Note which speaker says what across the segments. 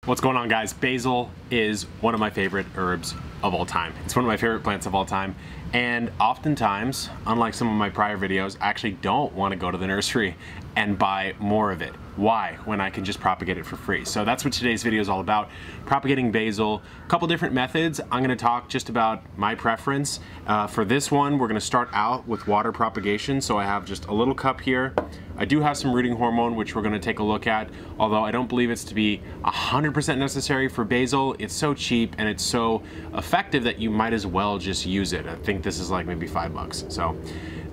Speaker 1: What's going on, guys? Basil is one of my favorite herbs of all time. It's one of my favorite plants of all time. And oftentimes, unlike some of my prior videos, I actually don't want to go to the nursery and buy more of it. Why? When I can just propagate it for free. So that's what today's video is all about. Propagating basil. A couple different methods. I'm going to talk just about my preference. For this one, we're going to start out with water propagation. So I have just a little cup here. I do have some rooting hormone, which we're going to take a look at, although I don't believe it's to be 100% necessary for basil. It's so cheap and it's so effective that you might as well just use it. I think this is like maybe $5. So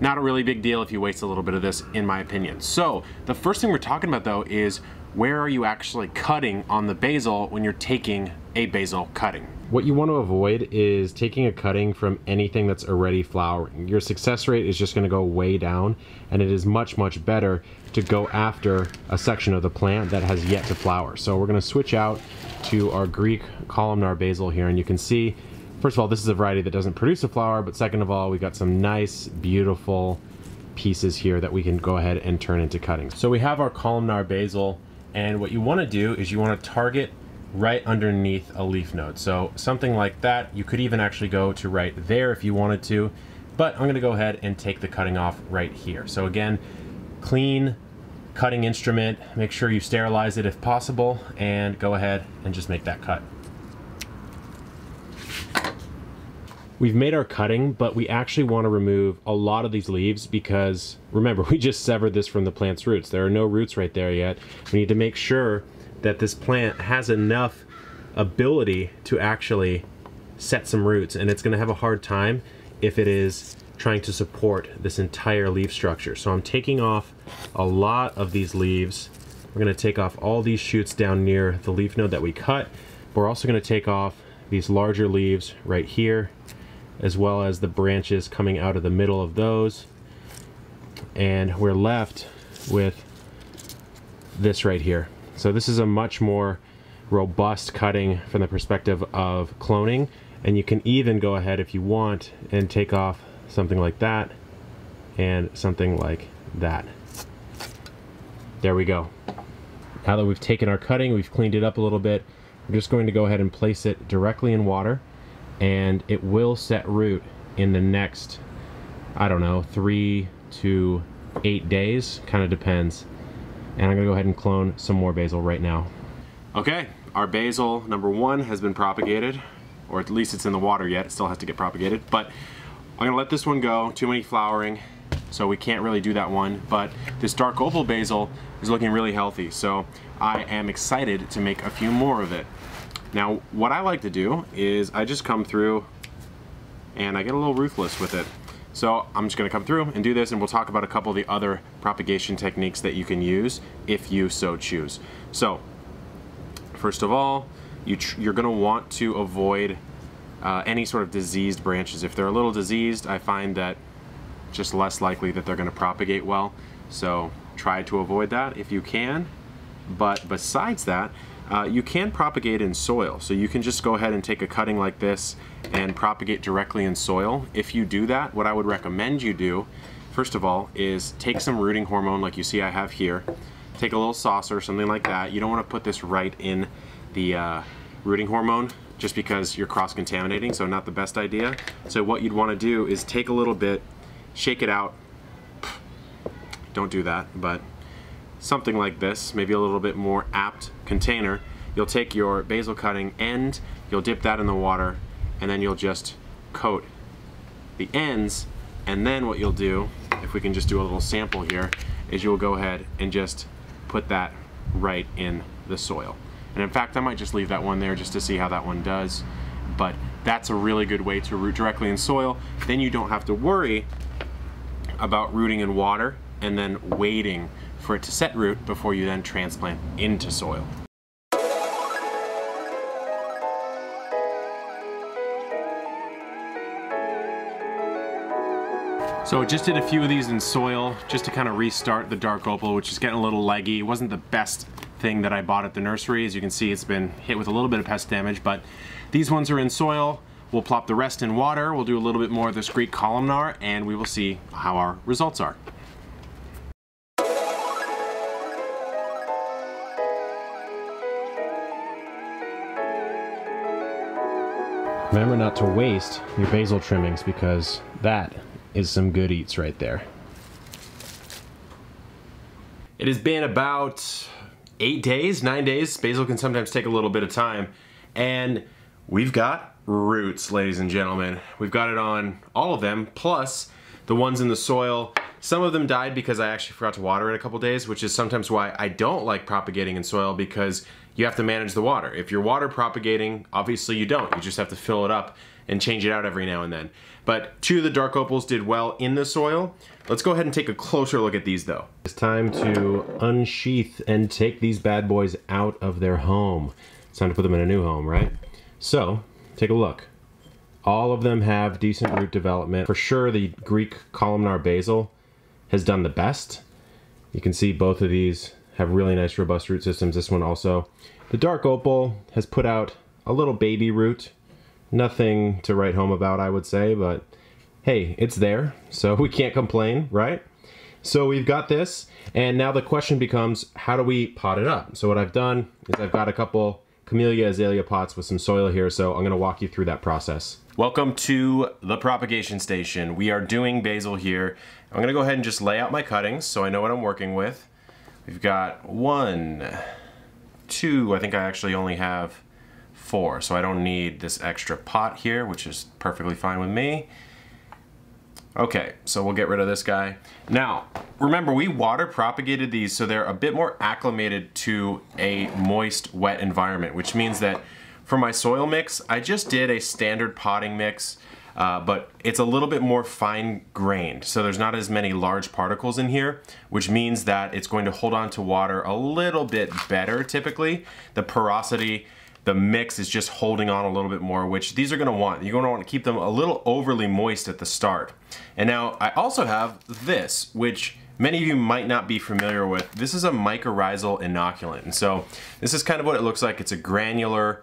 Speaker 1: not a really big deal if you waste a little bit of this, in my opinion. So the first thing we're talking about though is where are you actually cutting on the basil when you're taking a basil cutting? What you want to avoid is taking a cutting from anything that's already flowering. Your success rate is just going to go way down, and it is much, much better to go after a section of the plant that has yet to flower. So we're going to switch out to our Greek columnar basil here, and you can see, first of all, this is a variety that doesn't produce a flower, but second of all, we got some nice, beautiful pieces here that we can go ahead and turn into cuttings. So we have our columnar basil, and what you want to do is you want to target right underneath a leaf node. So something like that. You could even actually go to right there if you wanted to, but I'm going to go ahead and take the cutting off right here. So again, clean cutting instrument, make sure you sterilize it if possible, and go ahead and just make that cut. We've made our cutting, but we actually want to remove a lot of these leaves because remember, we just severed this from the plant's roots. There are no roots right there yet. We need to make sure that this plant has enough ability to actually set some roots, and it's going to have a hard time if it is trying to support this entire leaf structure. So I'm taking off a lot of these leaves. We're going to take off all these shoots down near the leaf node that we cut. We're also going to take off these larger leaves right here, as well as the branches coming out of the middle of those, and we're left with this right here. So this is a much more robust cutting from the perspective of cloning, and you can even go ahead if you want and take off something like that and something like that. There we go. Now that we've taken our cutting, we've cleaned it up a little bit, we're just going to go ahead and place it directly in water, and it will set root in the next, I don't know, 3 to 8 days, kind of depends. And I'm gonna go ahead and clone some more basil right now. Okay, our basil number 1 has been propagated, or at least it's in the water yet. It still has to get propagated, but I'm gonna let this one go. Too many flowering, so we can't really do that one. But this dark opal basil is looking really healthy, so I am excited to make a few more of it. Now, what I like to do is I just come through and I get a little ruthless with it. So I'm just going to come through and do this, and we'll talk about a couple of the other propagation techniques that you can use if you so choose. So first of all, you're going to want to avoid any sort of diseased branches. If they're a little diseased, I find that just less likely that they're going to propagate well. So try to avoid that if you can. But besides that, you can propagate in soil. So you can just go ahead and take a cutting like this and propagate directly in soil. If you do that, what I would recommend you do, first of all, is take some rooting hormone like you see I have here. Take a little saucer, something like that. You don't want to put this right in the rooting hormone just because you're cross-contaminating, so not the best idea. So what you'd want to do is take a little bit, shake it out. Don't do that, but something like this, maybe a little bit more apt container. You'll take your basil cutting end, you'll dip that in the water, and then you'll just coat the ends, and then what you'll do, if we can just do a little sample here, is you'll go ahead and just put that right in the soil. And in fact, I might just leave that one there just to see how that one does, but that's a really good way to root directly in soil. Then you don't have to worry about rooting in water and then waiting for it to set root before you then transplant into soil. So I just did a few of these in soil just to kind of restart the dark opal, which is getting a little leggy. It wasn't the best thing that I bought at the nursery. As you can see, it's been hit with a little bit of pest damage, but these ones are in soil. We'll plop the rest in water. We'll do a little bit more of this Greek columnar, and we will see how our results are. Remember not to waste your basil trimmings because that is some good eats right there. It has been about 8 days, 9 days. Basil can sometimes take a little bit of time. And we've got roots, ladies and gentlemen. We've got it on all of them, plus the ones in the soil. Some of them died because I actually forgot to water it a couple days, which is sometimes why I don't like propagating in soil, because you have to manage the water. If you're water propagating, obviously you don't. You just have to fill it up and change it out every now and then. But 2 of the dark opals did well in the soil. Let's go ahead and take a closer look at these though. It's time to unsheath and take these bad boys out of their home. It's time to put them in a new home, right? So, take a look. All of them have decent root development. For sure, the Greek columnar basil has done the best. You can see both of these have really nice robust root systems. This one also. The dark opal has put out a little baby root. Nothing to write home about, I would say, but hey, it's there, so we can't complain, right? So we've got this, and now the question becomes, how do we pot it up? So what I've done is I've got a couple Camellia azalea pots with some soil here, so I'm gonna walk you through that process. Welcome to the propagation station. We are doing basil here. I'm gonna go ahead and just lay out my cuttings so I know what I'm working with. We've got 1, 2, I think I actually only have 4, so I don't need this extra pot here, which is perfectly fine with me. Okay, so we'll get rid of this guy. Now, remember, we water propagated these so they're a bit more acclimated to a moist, wet environment, which means that for my soil mix, I just did a standard potting mix, but it's a little bit more fine-grained, so there's not as many large particles in here, which means that it's going to hold on to water a little bit better typically. The porosity, the mix is just holding on a little bit more, which these are going to want. You're going to want to keep them a little overly moist at the start. And now I also have this, which many of you might not be familiar with. This is a mycorrhizal inoculant. And so this is kind of what it looks like. It's a granular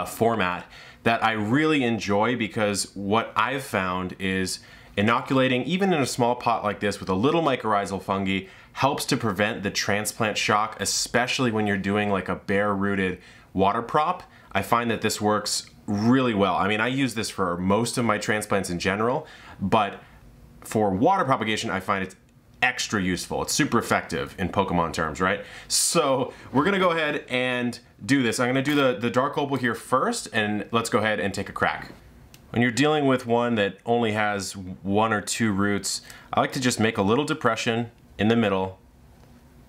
Speaker 1: format that I really enjoy, because what I've found is inoculating, even in a small pot like this with a little mycorrhizal fungi, helps to prevent the transplant shock, especially when you're doing like a bare-rooted water prop. I find that this works really well. I mean, I use this for most of my transplants in general, but for water propagation, I find it's extra useful. It's super effective in Pokemon terms, right? So we're gonna go ahead and do this. I'm gonna do the dark opal here first, and let's go ahead and take a crack. When you're dealing with one that only has 1 or 2 roots, I like to just make a little depression in the middle,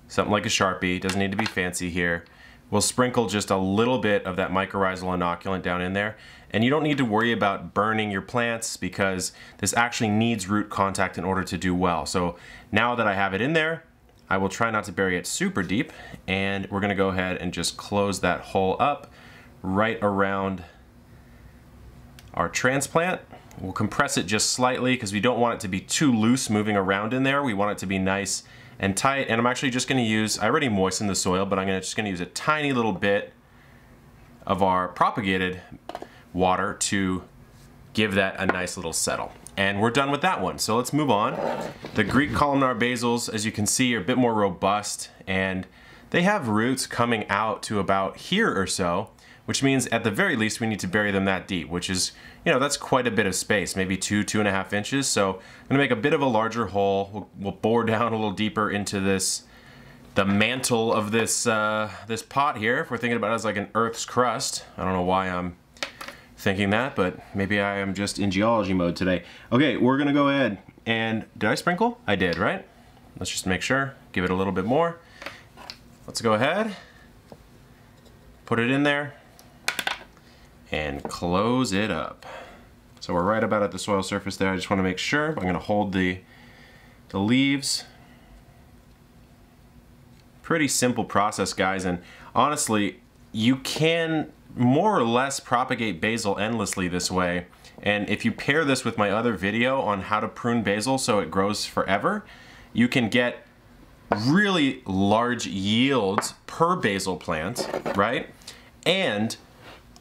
Speaker 1: something like a Sharpie. Doesn't need to be fancy here. We'll sprinkle just a little bit of that mycorrhizal inoculant down in there. And you don't need to worry about burning your plants, because this actually needs root contact in order to do well. So now that I have it in there, I will try not to bury it super deep, and we're gonna go ahead and just close that hole up right around our transplant. We'll compress it just slightly because we don't want it to be too loose moving around in there. We want it to be nice and tight, and I'm actually just going to use, I already moistened the soil, but I'm just going to use a tiny little bit of our propagated water to give that a nice little settle. And we're done with that one, so let's move on. The Greek columnar basils, as you can see, are a bit more robust, and they have roots coming out to about here or so, which means at the very least we need to bury them that deep, which is, you know, that's quite a bit of space, maybe 2.5 inches. So I'm gonna make a bit of a larger hole. We'll bore down a little deeper into this, the mantle of this this pot here. If we're thinking about it as like an Earth's crust, I don't know why I'm thinking that, but maybe I am just in geology mode today. Okay, we're gonna go ahead and, did I sprinkle? I did, right? Let's just make sure, give it a little bit more. Let's go ahead, put it in there, and close it up. So we're right about at the soil surface there. I just want to make sure. I'm going to hold the leaves. Pretty simple process, guys, and honestly, you can more or less propagate basil endlessly this way. And if you pair this with my other video on how to prune basil so it grows forever, you can get really large yields per basil plant, right? And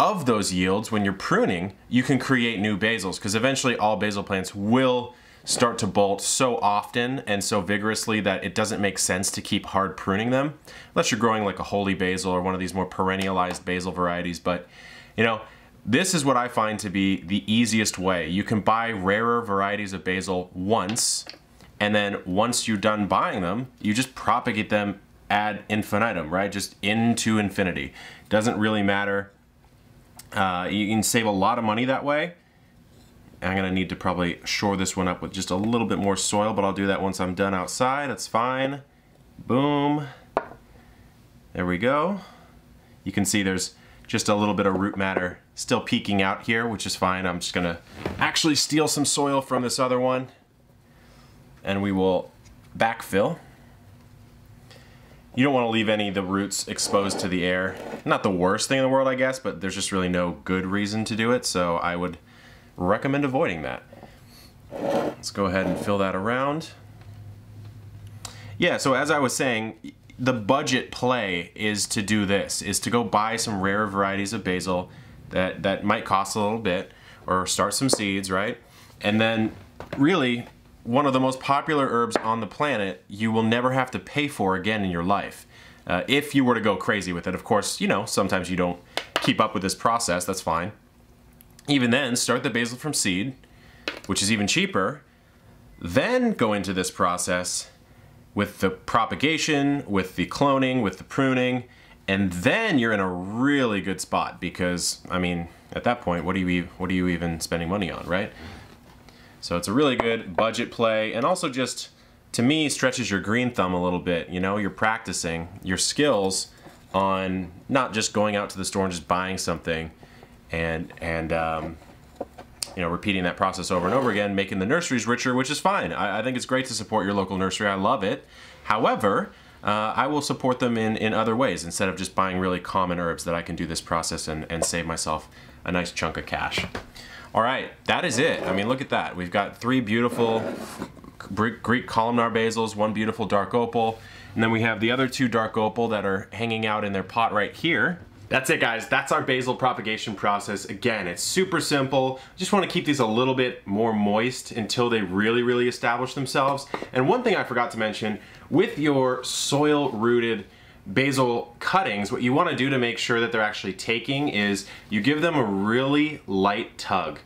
Speaker 1: of those yields, when you're pruning, you can create new basils, because eventually all basil plants will start to bolt so often and so vigorously that it doesn't make sense to keep hard pruning them, unless you're growing like a holy basil or one of these more perennialized basil varieties. But, you know, This is what I find to be the easiest way. You can buy rarer varieties of basil once, and then once you're done buying them, you just propagate them ad infinitum, right? Just into infinity. Doesn't really matter. You can save a lot of money that way. I'm gonna need to probably shore this one up with just a little bit more soil, but I'll do that once I'm done outside. That's fine. Boom. There we go. You can see there's just a little bit of root matter still peeking out here, which is fine. I'm just gonna actually steal some soil from this other one, and we will backfill. You don't want to leave any of the roots exposed to the air. Not the worst thing in the world, I guess, but there's just really no good reason to do it, so I would recommend avoiding that. Let's go ahead and fill that around. Yeah, so as I was saying, the budget play is to do this, is to go buy some rare varieties of basil that might cost a little bit, or start some seeds, right? And then really, one of the most popular herbs on the planet you will never have to pay for again in your life. If you were to go crazy with it. Of course, you know, sometimes you don't keep up with this process, that's fine. Even then, start the basil from seed, which is even cheaper, then go into this process with the propagation, with the cloning, with the pruning, and then you're in a really good spot because, I mean, at that point, what are you even spending money on, right? So it's a really good budget play, and also just, to me, stretches your green thumb a little bit. You know, you're practicing your skills on not just going out to the store and just buying something and you know, repeating that process over and over again, making the nurseries richer, which is fine. I think it's great to support your local nursery. I love it. However, I will support them in other ways instead of just buying really common herbs that I can do this process and save myself a nice chunk of cash. All right, that is it. I mean, look at that. We've got 3 beautiful Greek columnar basils, 1 beautiful dark opal, and then we have the other 2 dark opal that are hanging out in their pot right here. That's it, guys. That's our basil propagation process. Again, it's super simple. Just want to keep these a little bit more moist until they really establish themselves. And one thing I forgot to mention, with your soil-rooted basil cuttings, what you want to do to make sure that they're actually taking is you give them a really light tug.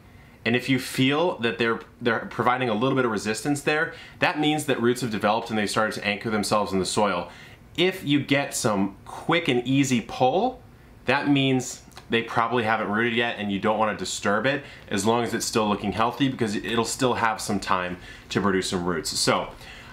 Speaker 1: And if you feel that they're providing a little bit of resistance there, that means that roots have developed and they've started to anchor themselves in the soil. If you get some quick and easy pull, that means they probably haven't rooted yet and you don't want to disturb it as long as it's still looking healthy, because it'll still have some time to produce some roots. So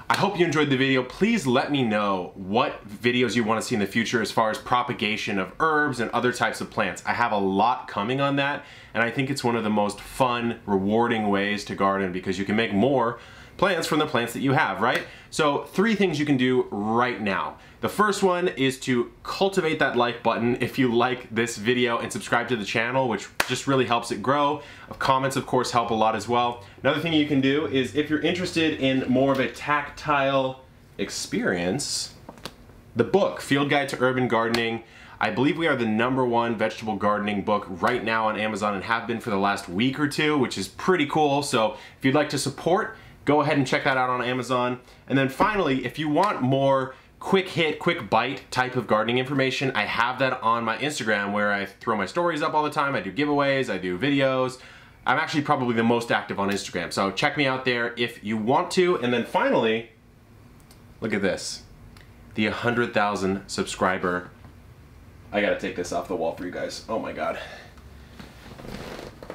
Speaker 1: I hope you enjoyed the video. Please let me know what videos you want to see in the future as far as propagation of herbs and other types of plants. I have a lot coming on that, and I think it's one of the most fun, rewarding ways to garden because you can make more plants from the plants that you have, right? So 3 things you can do right now. The first one is to cultivate that like button if you like this video, and subscribe to the channel, which just really helps it grow. Comments, of course, help a lot as well. Another thing you can do is, if you're interested in more of a tactile experience, the book, Field Guide to Urban Gardening. I believe we are the #1 vegetable gardening book right now on Amazon, and have been for the last week or 2, which is pretty cool. So if you'd like to support, go ahead and check that out on Amazon. And then finally, if you want more quick hit, quick bite type of gardening information, I have that on my Instagram, where I throw my stories up all the time. I do giveaways, I do videos. I'm actually probably the most active on Instagram, so check me out there if you want to. And then finally, look at this, the 100,000 subscriber. I gotta take this off the wall for you guys. Oh my God.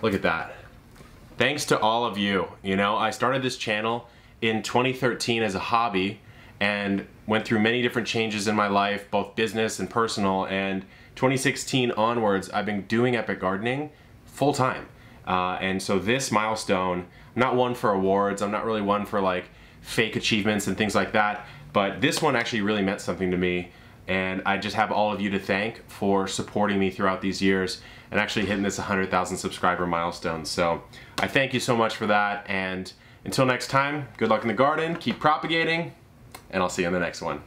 Speaker 1: Look at that. Thanks to all of you. You know, I started this channel in 2013 as a hobby and went through many different changes in my life, both business and personal, and 2016 onwards, I've been doing epic gardening full time. And so this milestone, I'm not one for awards, I'm not really one for like fake achievements and things like that, but this one actually really meant something to me, and I just have all of you to thank for supporting me throughout these years and actually hitting this 100,000 subscriber milestone. So I thank you so much for that, and until next time, good luck in the garden, keep propagating, and I'll see you on the next one.